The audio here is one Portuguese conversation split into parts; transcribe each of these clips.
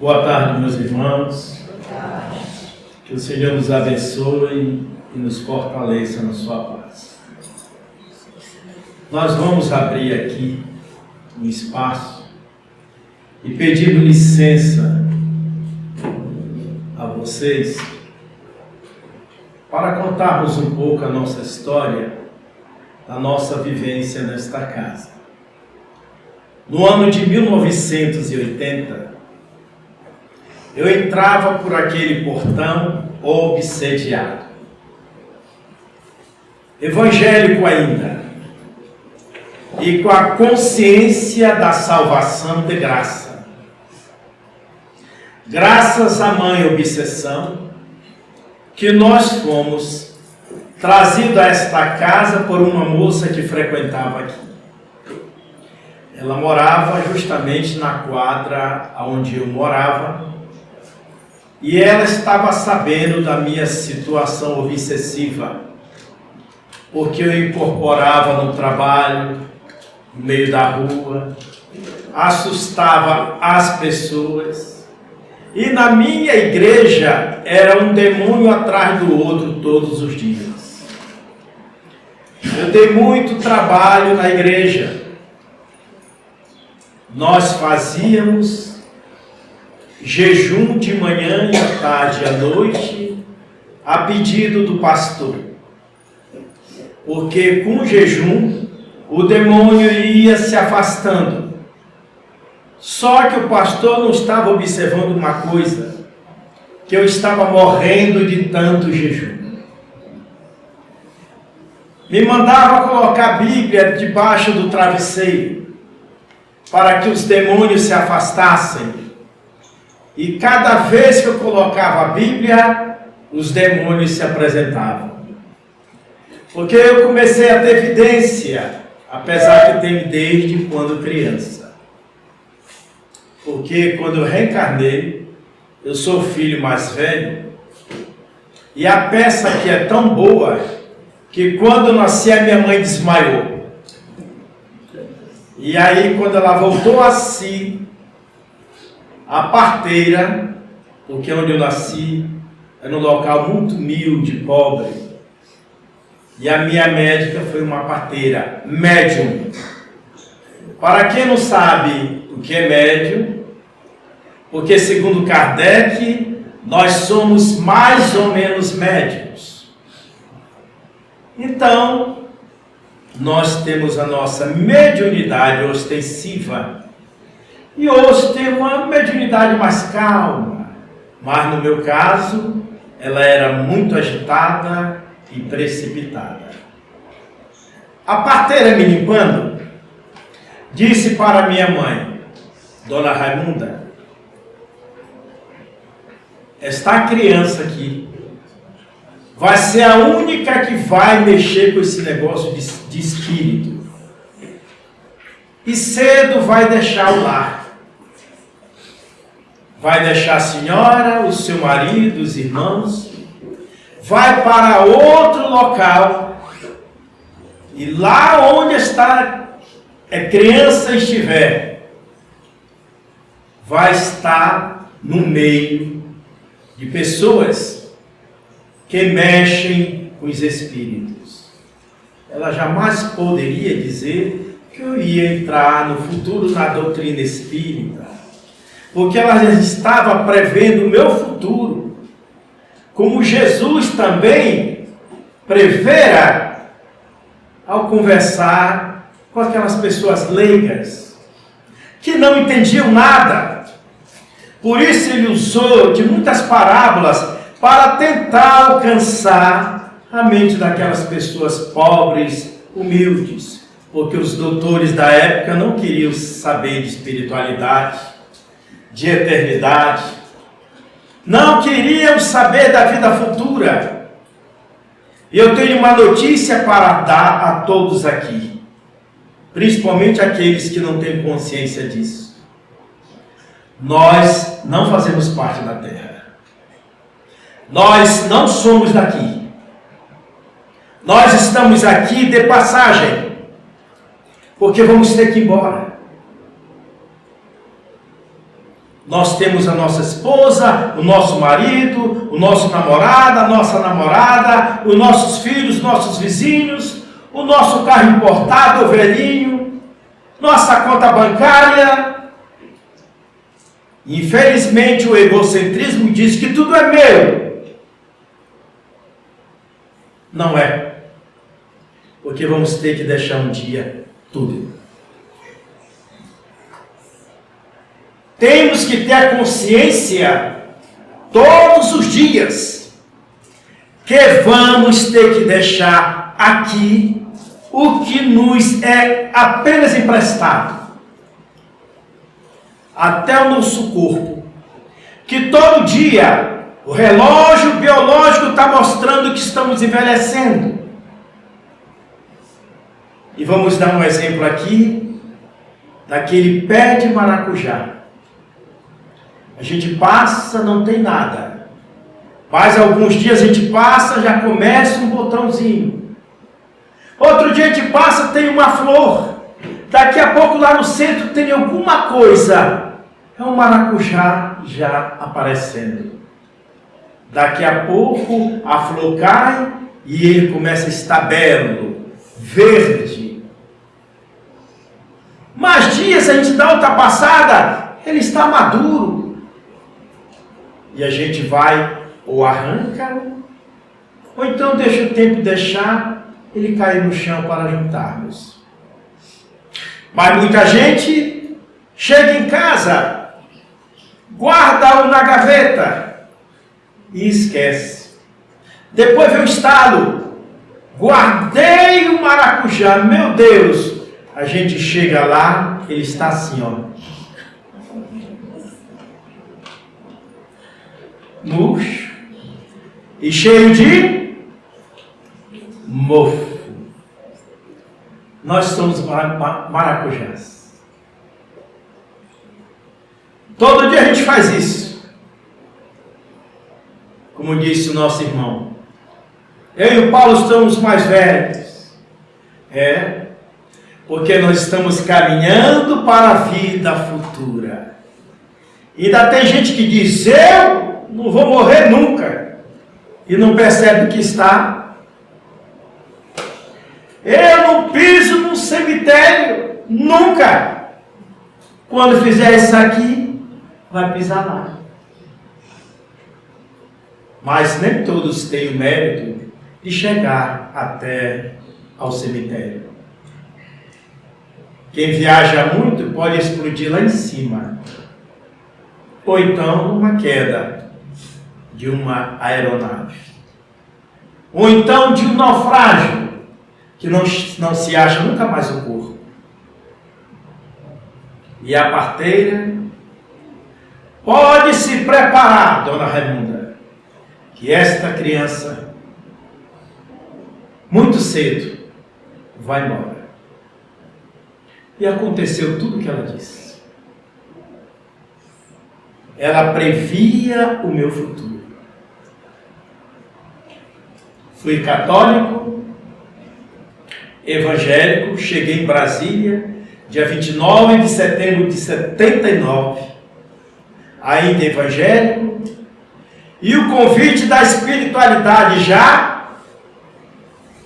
Boa tarde, meus irmãos. Que o Senhor nos abençoe e nos fortaleça na sua paz. Nós vamos abrir aqui um espaço e pedir licença a vocês para contarmos um pouco a nossa história, a nossa vivência nesta casa. No ano de 1980, eu entrava por aquele portão obsediado. Evangélico ainda, e com a consciência da salvação de graça. Graças à mãe obsessão, que nós fomos trazidos a esta casa por uma moça que frequentava aqui. Ela morava justamente na quadra onde eu morava, e ela estava sabendo da minha situação obsessiva, porque eu incorporava no trabalho, no meio da rua, assustava as pessoas, e na minha igreja era um demônio atrás do outro todos os dias. Eu dei muito trabalho na igreja. Nós fazíamos jejum de manhã e à tarde e à noite, a pedido do pastor. Porque com o jejum, o demônio ia se afastando. Só que o pastor não estava observando uma coisa, que eu estava morrendo de tanto jejum. Me mandava colocar a Bíblia debaixo do travesseiro, para que os demônios se afastassem. E cada vez que eu colocava a Bíblia, os demônios se apresentavam. Porque eu comecei a ter evidência, apesar que tenho desde quando criança. Porque quando eu reencarnei, eu sou o filho mais velho, e a peça aqui é tão boa, que quando eu nasci a minha mãe desmaiou. E aí, quando ela voltou a si, a parteira, porque onde eu nasci era um local muito humilde, pobre, e a minha médica foi uma parteira, médium. Para quem não sabe o que é médium, porque segundo Kardec, nós somos mais ou menos médiums. Então, nós temos a nossa mediunidade ostensiva, e hoje tem uma mediunidade mais calma, mas no meu caso, ela era muito agitada e precipitada. A parteira me limpando, disse para minha mãe, Dona Raimunda, esta criança aqui vai ser a única que vai mexer com esse negócio de espírito. E cedo vai deixar o lar. Vai deixar a senhora, o seu marido, os irmãos. Vai para outro local. E lá onde esta criança estiver, vai estar no meio de pessoas que mexem com os espíritos. Ela jamais poderia dizer que eu ia entrar no futuro na doutrina espírita, porque ela já estava prevendo o meu futuro, como Jesus também prevera ao conversar com aquelas pessoas leigas, que não entendiam nada. Por isso ele usou de muitas parábolas para tentar alcançar a mente daquelas pessoas pobres, humildes, porque os doutores da época não queriam saber de espiritualidade, de eternidade, não queriam saber da vida futura. E eu tenho uma notícia para dar a todos aqui, principalmente aqueles que não têm consciência disso. Nós não fazemos parte da Terra. Nós não somos daqui. Nós estamos aqui de passagem, porque vamos ter que ir embora. Nós temos a nossa esposa, o nosso marido, o nosso namorado, a nossa namorada, os nossos filhos, nossos vizinhos, o nosso carro importado, o velhinho, nossa conta bancária. Infelizmente, o egocentrismo diz que tudo é meu. Não é. Porque vamos ter que deixar um dia tudo. Temos que ter a consciência todos os dias que vamos ter que deixar aqui o que nos é apenas emprestado. Até o nosso corpo. Que todo dia o relógio biológico está mostrando que estamos envelhecendo. E vamos dar um exemplo aqui daquele pé de maracujá. A gente passa, não tem nada. Mas alguns dias a gente passa, já começa um botãozinho. Outro dia a gente passa, tem uma flor. Daqui a pouco lá no centro tem alguma coisa. É um maracujá já aparecendo. Daqui a pouco a flor cai e ele começa a estar belo, verde. Mais dias a gente dá outra passada, ele está maduro. E a gente vai ou arranca, ou então deixa o tempo deixar ele cair no chão para juntarmos. Mas muita gente chega em casa, guarda-o na gaveta e esquece. Depois vem o estalo, guardei o maracujá, meu Deus. A gente chega lá, ele está assim, ó. Murcho e cheio de mofo. Nós somos maracujás. Todo dia a gente faz isso. Como disse o nosso irmão. Eu e o Paulo estamos mais velhos. Porque nós estamos caminhando para a vida futura. E ainda tem gente que diz, eu não vou morrer nunca. E não percebe que está. Eu não piso num cemitério. Nunca. Quando fizer isso aqui, vai pisar lá. Mas nem todos têm o mérito de chegar até ao cemitério. Quem viaja muito pode explodir lá em cima. Ou então numa queda de uma aeronave. Ou então de um naufrágio, que não se acha nunca mais o corpo. E a parteira pode se preparar, dona Raimunda, que esta criança, muito cedo, vai embora. E aconteceu tudo o que ela disse. Ela previa o meu futuro. Fui católico, evangélico, cheguei em Brasília, dia 29 de setembro de 79, ainda evangélico, e o convite da espiritualidade já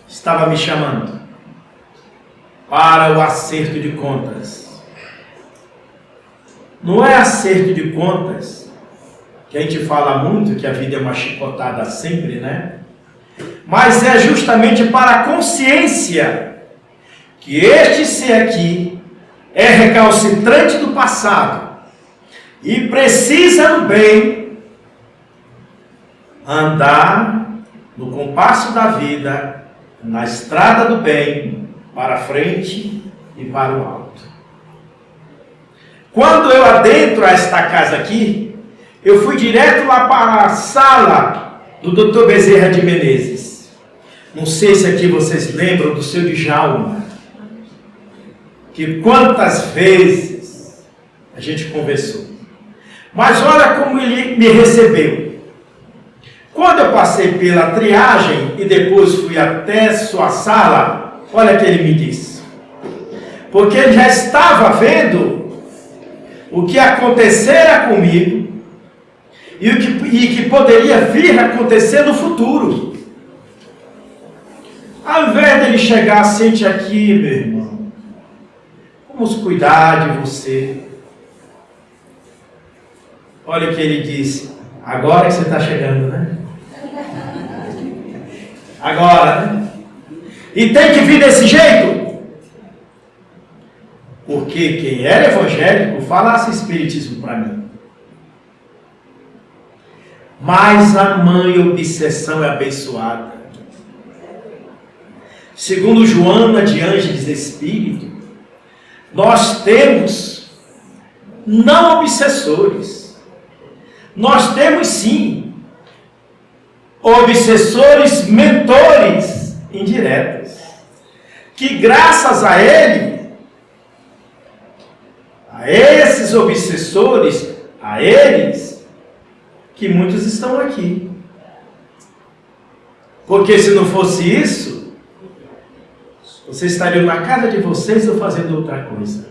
estava me chamando para o acerto de contas. Não é acerto de contas, que a gente fala muito, que a vida é uma chicotada sempre, né? Mas é justamente para a consciência que este ser aqui é recalcitrante do passado e precisa no bem andar no compasso da vida, na estrada do bem, para frente e para o alto. Quando eu adentro a esta casa aqui, eu fui direto lá para a sala do Dr. Bezerra de Menezes. Não sei se aqui vocês lembram do seu Djalma, que quantas vezes a gente conversou. Mas olha como ele me recebeu. Quando eu passei pela triagem e depois fui até sua sala, olha o que ele me disse. Porque ele já estava vendo o que acontecera comigo e que poderia vir a acontecer no futuro. Ao invés dele chegar, sente aqui, meu irmão, vamos cuidar de você. Olha o que ele disse. Agora que você está chegando, né? Agora, né? E tem que vir desse jeito. Porque quem era evangélico falasse espiritismo para mim. Mas a mãe obsessão é abençoada. Segundo Joana de Ângeles Espírito, nós temos não obsessores. Nós temos sim obsessores, mentores indiretos, que graças a ele, a esses obsessores, a eles, que muitos estão aqui. Porque se não fosse isso, vocês estariam na casa de vocês ou fazendo outra coisa.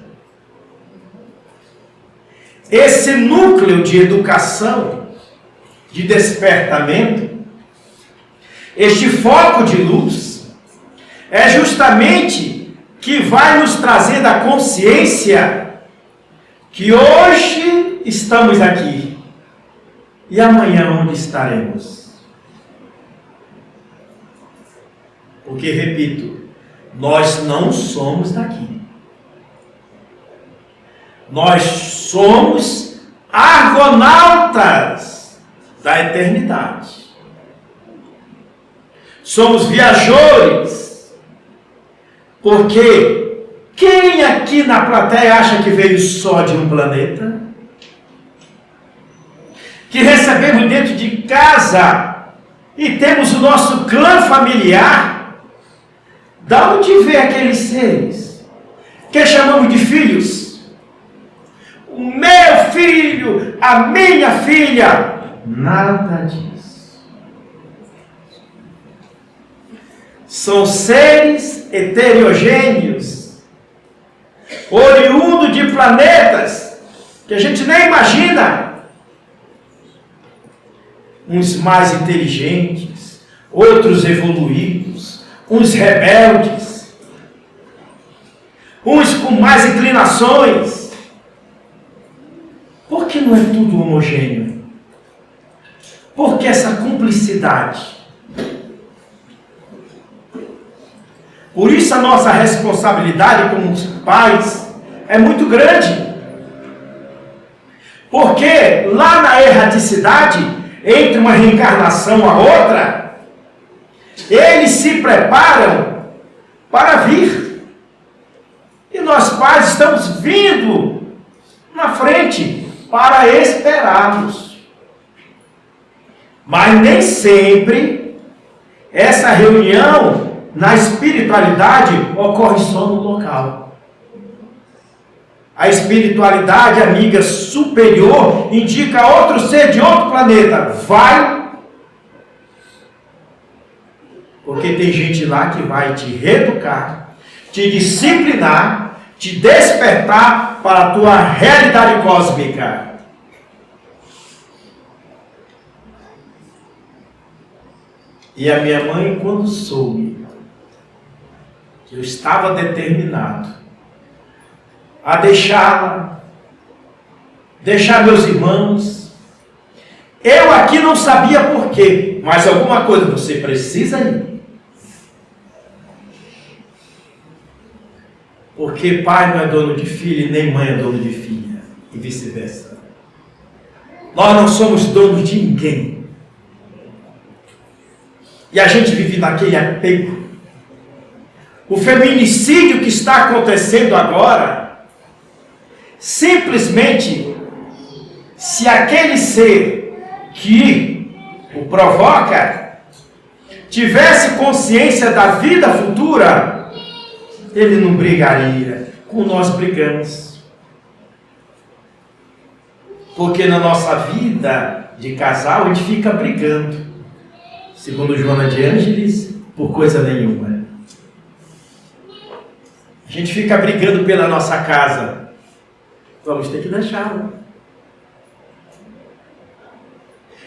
Esse núcleo de educação, de despertamento, este foco de luz, é justamente que vai nos trazer da consciência que hoje estamos aqui e amanhã onde estaremos. Porque, repito, nós não somos daqui. Nós somos argonautas da eternidade. Somos viajores. Porque quem aqui na plateia acha que veio só de um planeta? Que recebemos dentro de casa e temos o nosso clã familiar? Da onde vem aqueles seres que chamamos de filhos? O meu filho, a minha filha. Nada disso. São seres heterogêneos, oriundos de planetas que a gente nem imagina. Uns mais inteligentes, outros evoluídos, uns rebeldes, uns com mais inclinações. Por que não é tudo homogêneo? Por que essa cumplicidade? Por isso a nossa responsabilidade como pais é muito grande. Porque lá na erraticidade, entre uma reencarnação a outra, eles se preparam para vir. E nós pais estamos vindo na frente para esperá-los. Mas nem sempre essa reunião na espiritualidade ocorre só no local. A espiritualidade, amiga superior, indica outro ser de outro planeta. Vai, porque tem gente lá que vai te reeducar, te disciplinar, te despertar para a tua realidade cósmica. E a minha mãe, quando soube que eu estava determinado a deixar meus irmãos, eu aqui não sabia por quê, mas alguma coisa você precisa ir. Porque pai não é dono de filho e nem mãe é dono de filha, e vice-versa. Nós não somos donos de ninguém. E a gente vive naquele apego. O feminicídio que está acontecendo agora, simplesmente, se aquele ser que o provoca tivesse consciência da vida futura, ele não brigaria como nós brigamos. Porque na nossa vida de casal a gente fica brigando, segundo Joana de Ângeles, por coisa nenhuma. A gente fica brigando pela nossa casa. vamos ter que deixá-lo.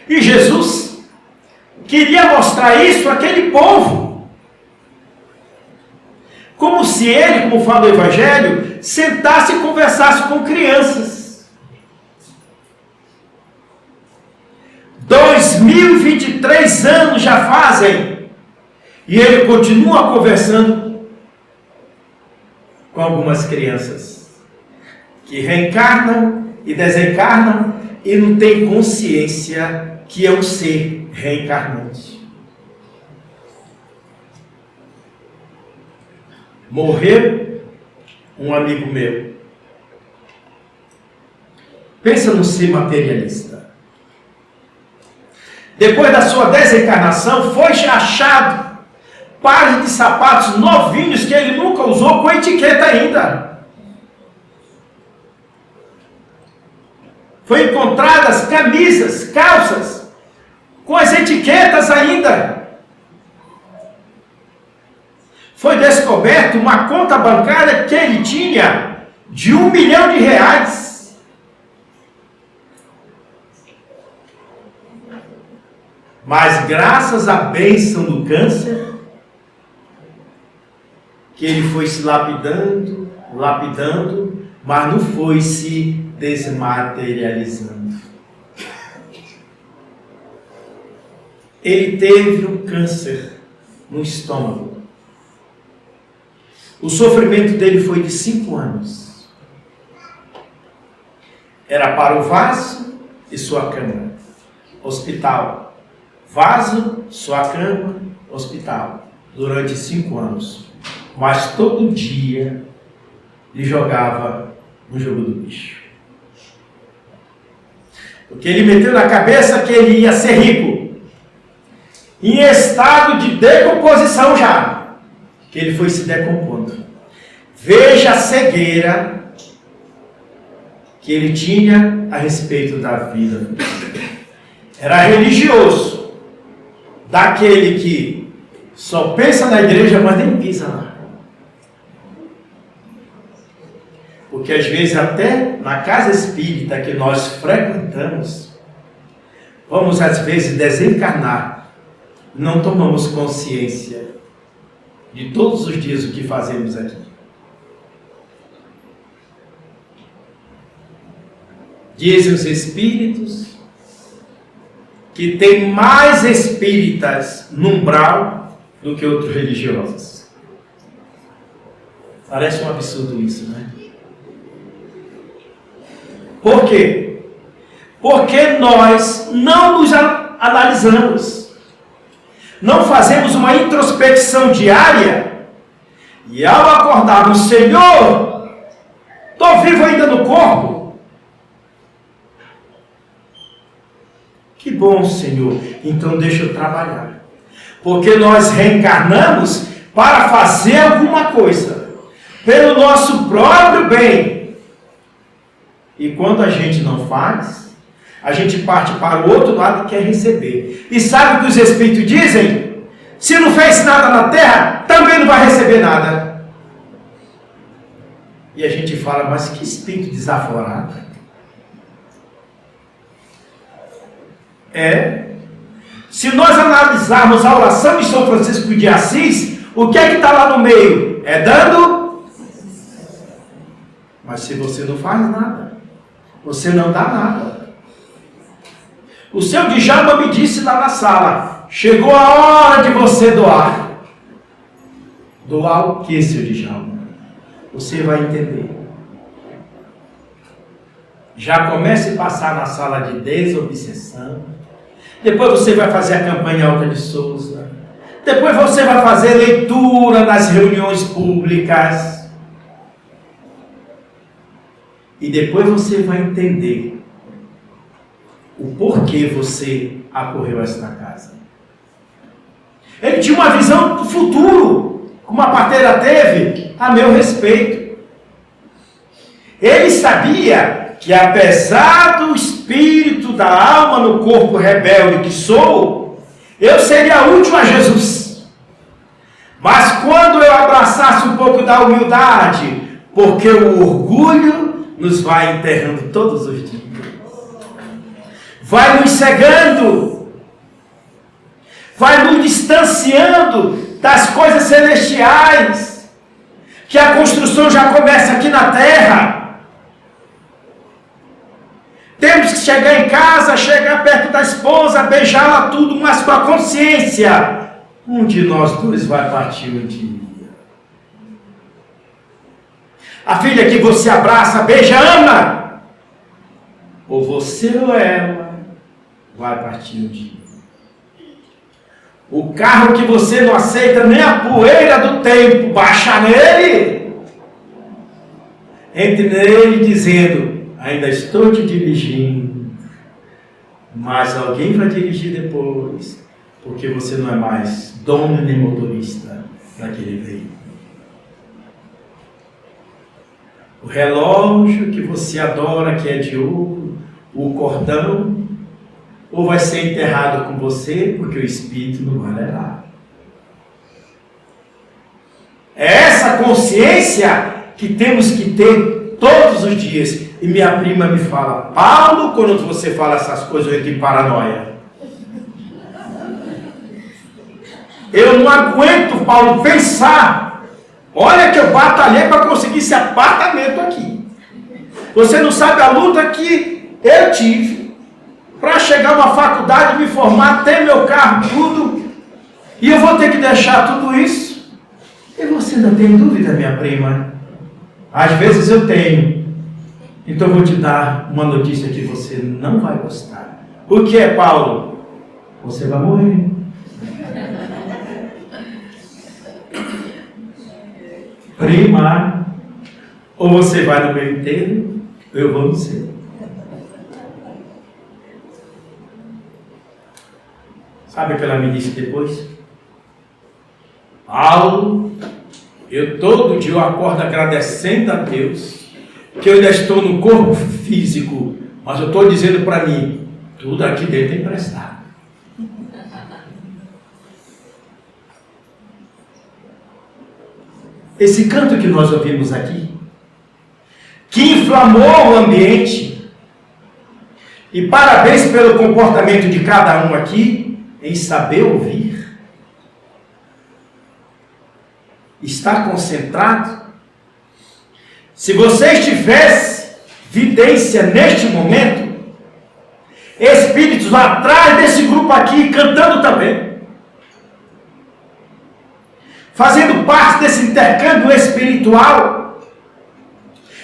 E Jesus queria mostrar isso àquele povo. Como se ele, como fala o Evangelho, sentasse e conversasse com crianças. 2023 anos já fazem. E ele continua conversando com algumas crianças que reencarnam e desencarnam e não têm consciência que é um ser reencarnante. Morreu um amigo meu. Pensa no ser materialista. Depois da sua desencarnação, foi achado pares de sapatos novinhos que ele nunca usou, com etiqueta ainda. Foi encontradas camisas, calças, com as etiquetas ainda. Foi descoberto uma conta bancária que ele tinha de R$1 milhão. Mas graças à bênção do câncer, que ele foi se lapidando, mas não foi se desmaterializando. Ele teve um câncer no estômago. O sofrimento dele foi de 5 anos. Era para o vaso e sua cama. Hospital. Vaso, sua cama, hospital. Durante 5 anos. Mas todo dia ele jogava no jogo do bicho. Porque ele meteu na cabeça que ele ia ser rico. Em estado de decomposição já. Que ele foi se decompondo. Veja a cegueira que ele tinha a respeito da vida. Era religioso. Daquele que só pensa na igreja, mas nem pisa lá. Porque às vezes até na casa espírita que nós frequentamos, vamos às vezes desencarnar, não tomamos consciência de todos os dias o que fazemos aqui. Dizem os espíritos que tem mais espíritas no umbral do que outros religiosos. Parece um absurdo isso, né? Por quê? Porque nós não nos analisamos. Não fazemos uma introspecção diária. E ao acordarmos, Senhor, estou vivo ainda no corpo. Que bom, Senhor. Então deixa eu trabalhar. Porque nós reencarnamos para fazer alguma coisa. Pelo nosso próprio bem. E quando a gente não faz, a gente parte para o outro lado e quer receber. E sabe o que os espíritos dizem? Se não fez nada na terra, também não vai receber nada. E a gente fala, mas que espírito desaforado. Se nós analisarmos a oração de São Francisco de Assis, o que é que está lá no meio? É dando? Mas se você não faz nada, você não dá nada. O seu Djalma me disse lá na sala, chegou a hora de você doar. Doar o que, seu Djalma? Você vai entender. Já comece a passar na sala de desobsessão. Depois você vai fazer a campanha Alta de Souza. Depois você vai fazer leitura nas reuniões públicas. E depois você vai entender o porquê você acorreu a esta casa. Ele tinha uma visão do futuro, como a parteira teve, a meu respeito. Ele sabia que apesar do espírito da alma no corpo rebelde que sou, eu seria útil a Jesus. Mas quando eu abraçasse um pouco da humildade, porque o orgulho nos vai enterrando todos os dias. Vai nos cegando. Vai nos distanciando das coisas celestiais. Que a construção já começa aqui na terra. Temos que chegar em casa, chegar perto da esposa, beijá-la tudo, mas com a consciência. Um de nós dois vai partir um dia. A filha que você abraça, beija, ama. Ou você ou ela vai partir um dia. O carro que você não aceita nem a poeira do tempo, baixa nele. Entre nele dizendo, ainda estou te dirigindo, mas alguém vai dirigir depois, porque você não é mais dono nem motorista daquele veículo. O relógio que você adora, que é de ouro, o cordão, ou vai ser enterrado com você, porque o espírito não vai levar. É essa consciência que temos que ter todos os dias. E minha prima me fala, Paulo, quando você fala essas coisas, eu entro em paranoia. Eu não aguento, Paulo, pensar. Olha que eu batalhei para conseguir esse apartamento aqui. Você não sabe a luta que eu tive para chegar a uma faculdade, me formar, ter meu carro, tudo. E eu vou ter que deixar tudo isso. E você não tem dúvida, minha prima? Às vezes eu tenho. Então eu vou te dar uma notícia que você não vai gostar. O que é, Paulo? Você vai morrer. Prima, ou você vai no meu enterro, ou eu vou no seu. Sabe o que ela me disse depois? Paulo, eu todo dia eu acordo agradecendo a Deus que eu ainda estou no corpo físico, mas eu estou dizendo para mim, tudo aqui dentro é emprestado. Esse canto que nós ouvimos aqui, que inflamou o ambiente, e parabéns pelo comportamento de cada um aqui, em saber ouvir, está concentrado. Se você tivesse vidência neste momento, espíritos lá atrás desse grupo aqui, cantando também, fazendo parte desse intercâmbio espiritual,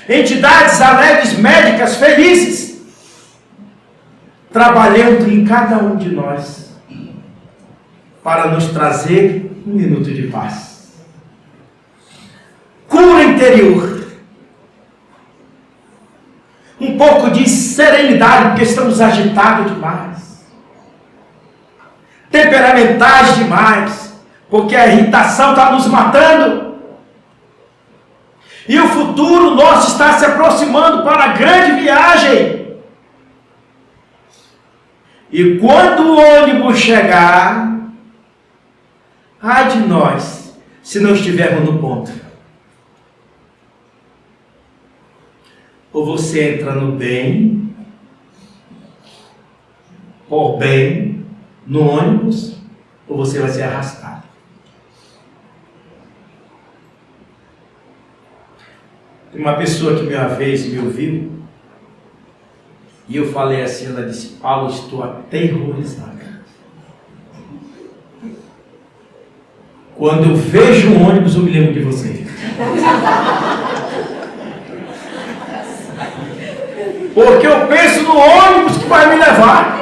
entidades alegres, médicas, felizes, trabalhando em cada um de nós, para nos trazer um minuto de paz, cura interior, um pouco de serenidade, porque estamos agitados demais, temperamentais demais, porque a irritação está nos matando, e o futuro nosso está se aproximando para a grande viagem. E quando o ônibus chegar, ai de nós, se não estivermos no ponto. Ou você entra no bem, por bem, no ônibus, ou você vai ser arrastado. Tem uma pessoa que uma vez me ouviu, e eu falei assim, ela disse, Paulo, estou aterrorizada. Quando eu vejo um ônibus, eu me lembro de você. Porque eu penso no ônibus que vai me levar.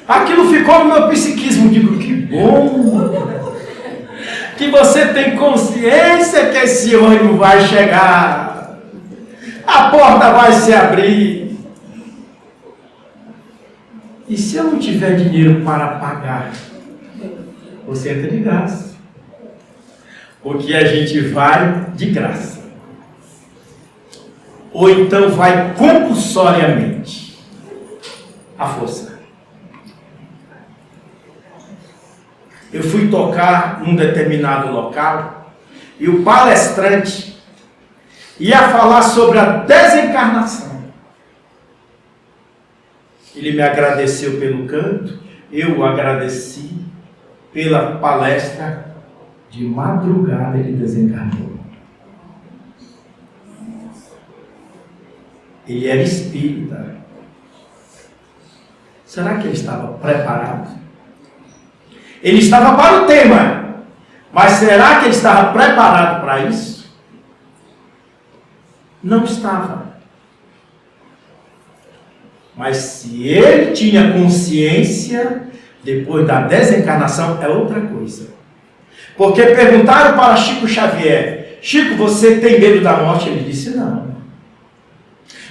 Aquilo ficou no meu psiquismo. Digo, que bom que você tem consciência que esse ônibus vai chegar. A porta vai se abrir. E se eu não tiver dinheiro para pagar? Você entra de graça. Porque a gente vai de graça. Ou então vai compulsoriamente. A força. Eu fui tocar num determinado local e o palestrante, ia falar sobre a desencarnação. Ele me agradeceu pelo canto, eu o agradeci pela palestra. De madrugada ele desencarnou. Ele era espírita. Será que ele estava preparado? Ele estava para o tema, mas será que ele estava preparado para isso? Não estava. Mas se ele tinha consciência, depois da desencarnação, é outra coisa. Porque perguntaram para Chico Xavier: Chico, você tem medo da morte? Ele disse: não.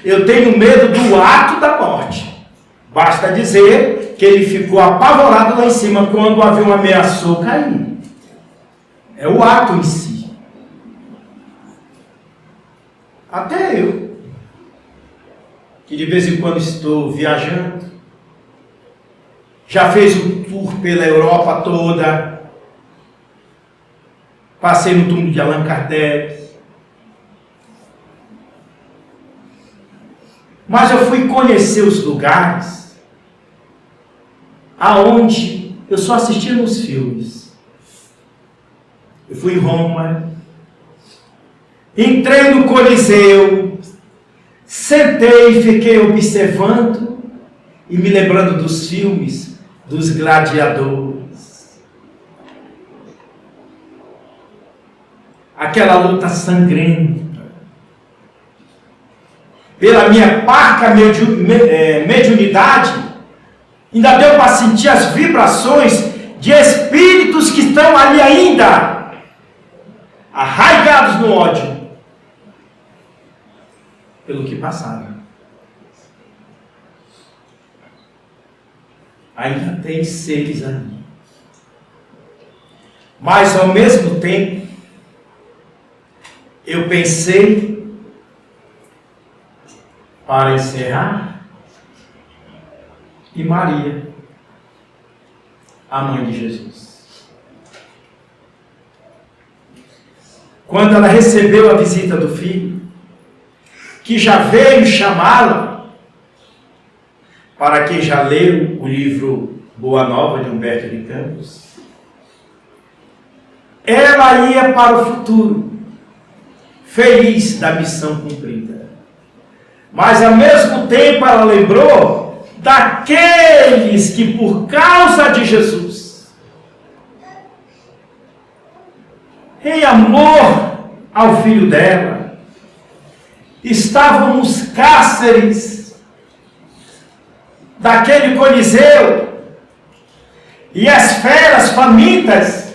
Eu tenho medo do ato da morte. Basta dizer que ele ficou apavorado lá em cima quando o avião ameaçou cair. É o ato em si. Até eu, que de vez em quando estou viajando, já fez um tour pela Europa toda, passei no túmulo de Allan Kardec, mas eu fui conhecer os lugares aonde eu só assistia nos filmes. Eu fui em Roma, entrei no Coliseu, sentei e fiquei observando e me lembrando dos filmes dos gladiadores. Aquela luta sangrenta. Pela minha parca mediunidade, ainda deu para sentir as vibrações de espíritos que estão ali ainda, arraigados no ódio, pelo que passaram. Ainda tem seres ali. Mas ao mesmo tempo, eu pensei, para encerrar, e Maria, a mãe de Jesus. Quando ela recebeu a visita do filho, que já veio chamá-la, para quem já leu o livro Boa Nova de Humberto de Campos, ela ia para o futuro, feliz da missão cumprida. Mas ao mesmo tempo ela lembrou daqueles que por causa de Jesus, em amor ao filho dela, estavam nos cárceres daquele Coliseu, e as feras famintas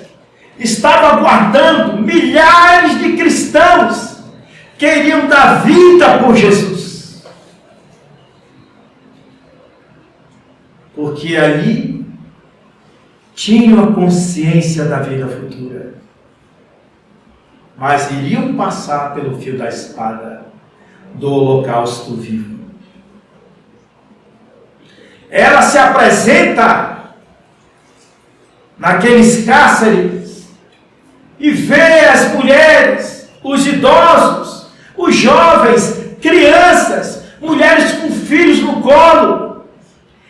estavam aguardando milhares de cristãos que iriam dar vida por Jesus. Porque ali tinham a consciência da vida futura, mas iriam passar pelo fio da espada do holocausto vivo. Ela se apresenta naqueles cárceres e vê as mulheres, os idosos, os jovens, crianças, mulheres com filhos no colo,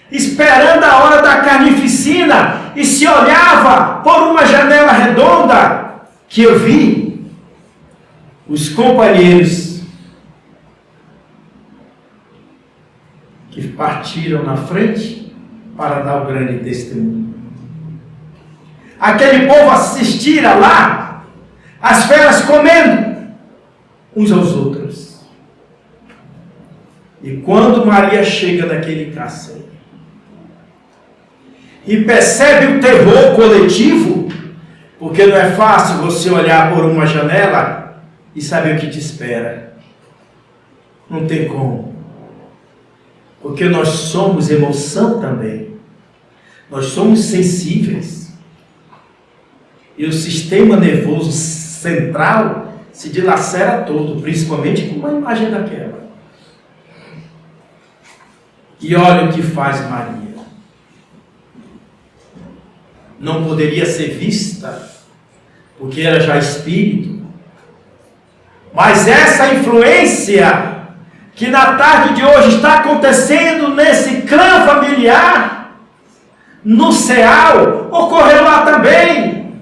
esperando a hora da carnificina, e se olhava por uma janela redonda que eu vi os companheiros que partiram na frente para dar o grande testemunho. Aquele povo assistira lá, as feras comendo uns aos outros. E quando Maria chega naquele cárcere e percebe o terror coletivo, porque não é fácil você olhar por uma janela e saber o que te espera. Não tem como. Porque nós somos emoção também. Nós somos sensíveis. E o sistema nervoso central se dilacera todo, principalmente com uma imagem daquela. E olha o que faz Maria. Não poderia ser vista, porque era já espírito. Mas essa influência que na tarde de hoje está acontecendo nesse clã familiar, no céu, ocorreu lá também.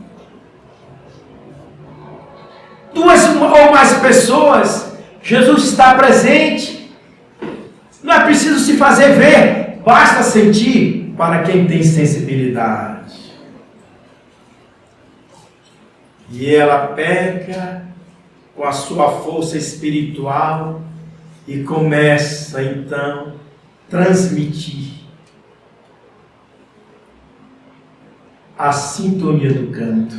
Duas ou mais pessoas, Jesus está presente. Não é preciso se fazer ver, basta sentir para quem tem sensibilidade. E ela pega com a sua força espiritual e começa então a transmitir a sintonia do canto,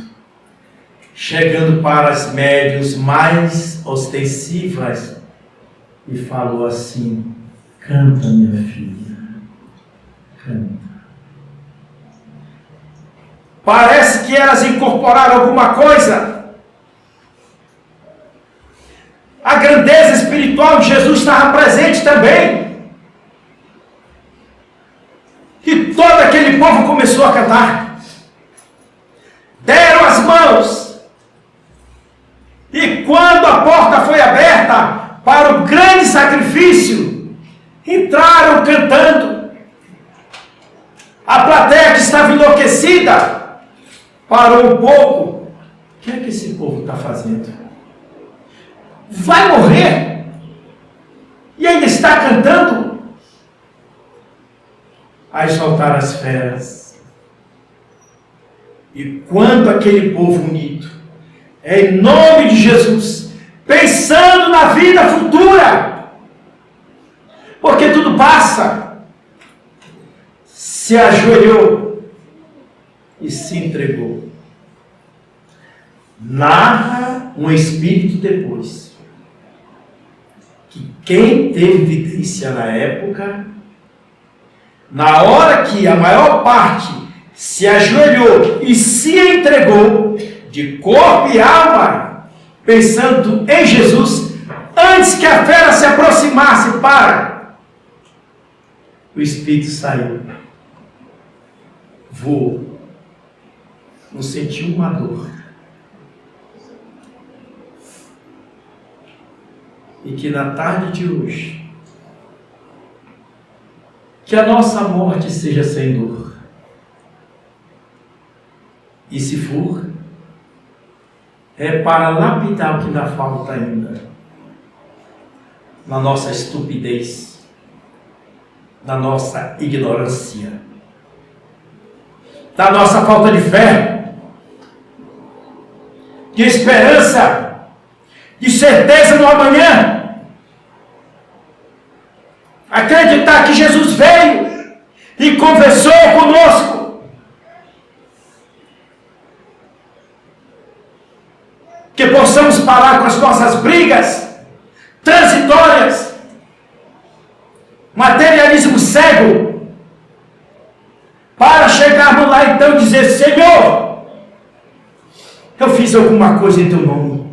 chegando para as médiuns mais ostensivas e falou assim: canta, minha filha, canta. Parece que elas incorporaram alguma coisa. A grandeza espiritual de Jesus estava presente também. E todo aquele povo começou a cantar. Deram as mãos. E quando a porta foi aberta para o grande sacrifício, entraram cantando. A plateia que estava enlouquecida parou um pouco. O que é que esse povo está fazendo? Vai morrer? E ainda está cantando? Aí soltaram as feras. E quando aquele povo unido, em nome de Jesus, pensando na vida futura, porque tudo passa, se ajoelhou e se entregou. Narra um espírito depois que quem teve evidência na época, na hora que a maior parte se ajoelhou e se entregou de corpo e alma, pensando em Jesus, antes que a fera se aproximasse o espírito saiu, voou, não sentiu uma dor. E que na tarde de hoje, que a nossa morte seja sem dor. E se for, é para lapidar o que ainda falta ainda, na nossa estupidez, na nossa ignorância, da nossa falta de fé, de esperança, de certeza no amanhã. Acreditar que Jesus veio e conversou conosco. Que possamos parar com as nossas brigas transitórias, materialismo cego, para chegarmos lá então e dizer: Senhor, eu fiz alguma coisa em teu nome.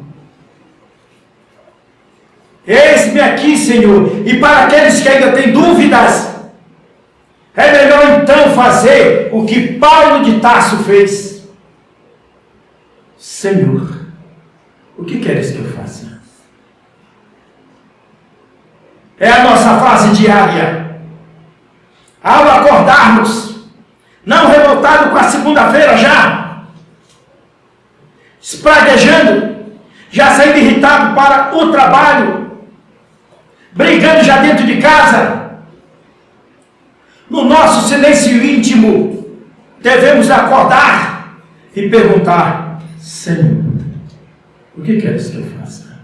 Eis-me aqui, Senhor. E para aqueles que ainda têm dúvidas, é melhor então fazer o que Paulo de Tarso fez. Senhor, o que queres que eu faça? É a nossa frase diária. Ao acordarmos, não revoltado com a segunda-feira já, espraguejando, já saindo irritado para o trabalho, brigando já dentro de casa, no nosso silêncio íntimo, devemos acordar e perguntar: Senhor, o que queres que eu faça?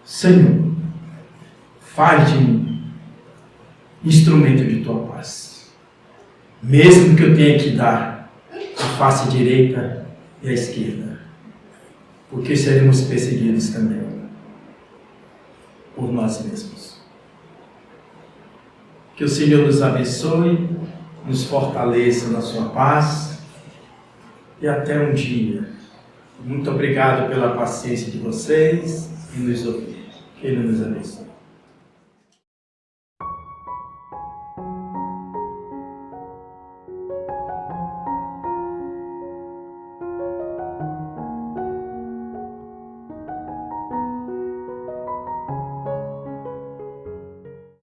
Senhor, faz de mim instrumento de tua paz, mesmo que eu tenha que dar a face direita e a esquerda, porque seremos perseguidos também por nós mesmos. Que o Senhor nos abençoe, nos fortaleça na sua paz e até um dia. Muito obrigado pela paciência de vocês e nos ouvir. Que Ele nos abençoe.